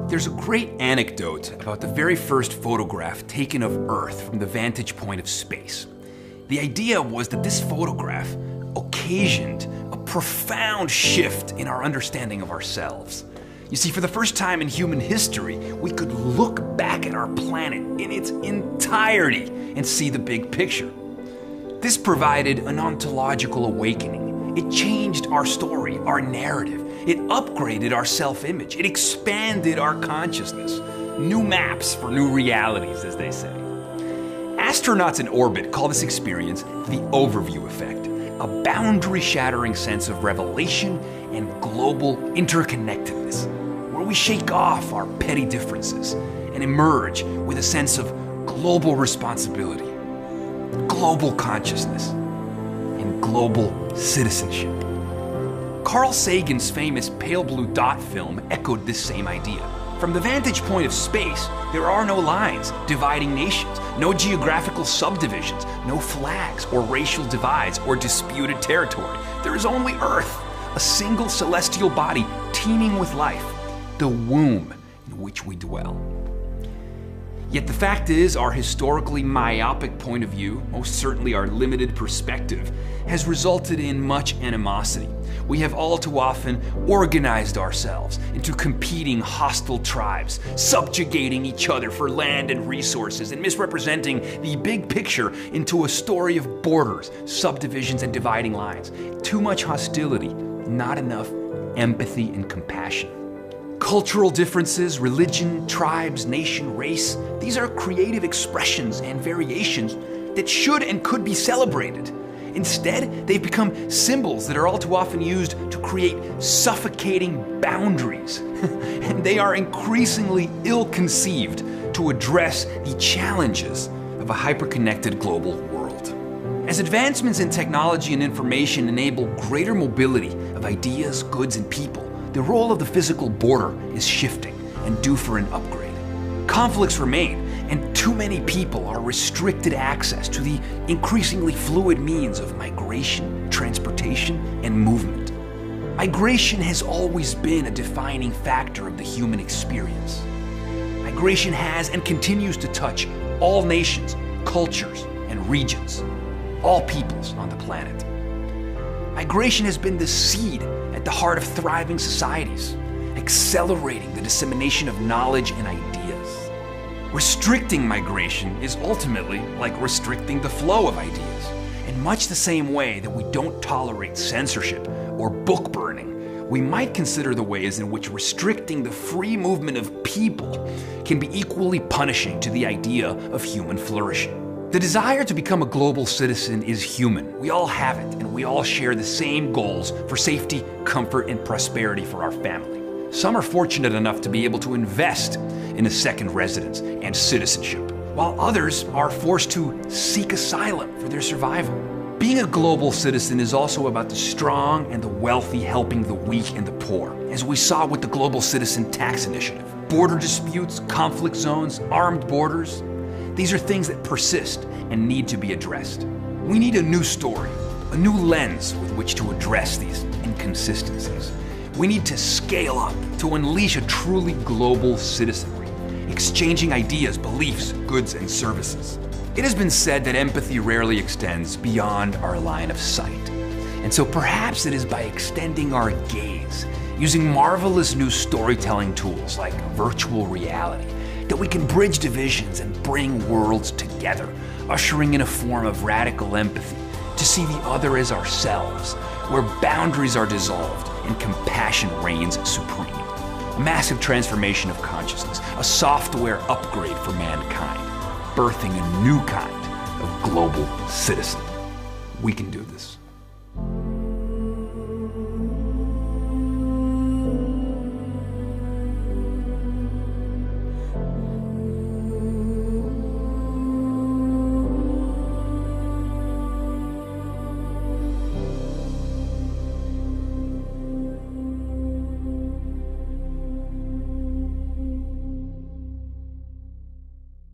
There's a great anecdote about the very first photograph taken of Earth from the vantage point of space. The idea was that this photograph occasioned a profound shift in our understanding of ourselves. You see, for the first time in human history, we could look back at our planet in its entirety and see the big picture. This provided an ontological awakening. It changed our story, our narrative. It upgraded our self-image. It expanded our consciousness. New maps for new realities, as they say. Astronauts in orbit call this experience the overview effect, a boundary-shattering sense of revelation and global interconnectedness, where we shake off our petty differences and emerge with a sense of global responsibility, global consciousness, and global citizenship. Carl Sagan's famous Pale Blue Dot film echoed this same idea. From the vantage point of space, there are no lines dividing nations, no geographical subdivisions, no flags or racial divides or disputed territory. There is only Earth, a single celestial body teeming with life, the womb in which we dwell. Yet the fact is, our historically myopic point of view, most certainly our limited perspective, has resulted in much animosity. We have all too often organized ourselves into competing hostile tribes, subjugating each other for land and resources, and misrepresenting the big picture into a story of borders, subdivisions, and dividing lines. Too much hostility, not enough empathy and compassion. Cultural differences, religion, tribes, nation, race, these are creative expressions and variations that should and could be celebrated. Instead, they've become symbols that are all too often used to create suffocating boundaries. And they are increasingly ill-conceived to address the challenges of a hyper-connected global world. As advancements in technology and information enable greater mobility of ideas, goods, and people, the role of the physical border is shifting and due for an upgrade. Conflicts remain, and too many people are restricted access to the increasingly fluid means of migration, transportation, and movement. Migration has always been a defining factor of the human experience. Migration has and continues to touch all nations, cultures, and regions, all peoples on the planet. Migration has been the seed at the heart of thriving societies, accelerating the dissemination of knowledge and ideas. Restricting migration is ultimately like restricting the flow of ideas. In much the same way that we don't tolerate censorship or book burning, we might consider the ways in which restricting the free movement of people can be equally punishing to the idea of human flourishing. The desire to become a global citizen is human. We all have it, and we all share the same goals for safety, comfort, and prosperity for our family. Some are fortunate enough to be able to invest in a second residence and citizenship, while others are forced to seek asylum for their survival. Being a global citizen is also about the strong and the wealthy helping the weak and the poor, as we saw with the Global Citizen Tax Initiative. Border disputes, conflict zones, armed borders, these are things that persist and need to be addressed. We need a new story, a new lens with which to address these inconsistencies. We need to scale up to unleash a truly global citizenry, exchanging ideas, beliefs, goods, and services. It has been said that empathy rarely extends beyond our line of sight. And so perhaps it is by extending our gaze, using marvelous new storytelling tools like virtual reality, that we can bridge divisions and bring worlds together, ushering in a form of radical empathy to see the other as ourselves, where boundaries are dissolved and compassion reigns supreme. A massive transformation of consciousness, a software upgrade for mankind, birthing a new kind of global citizen. We can do this.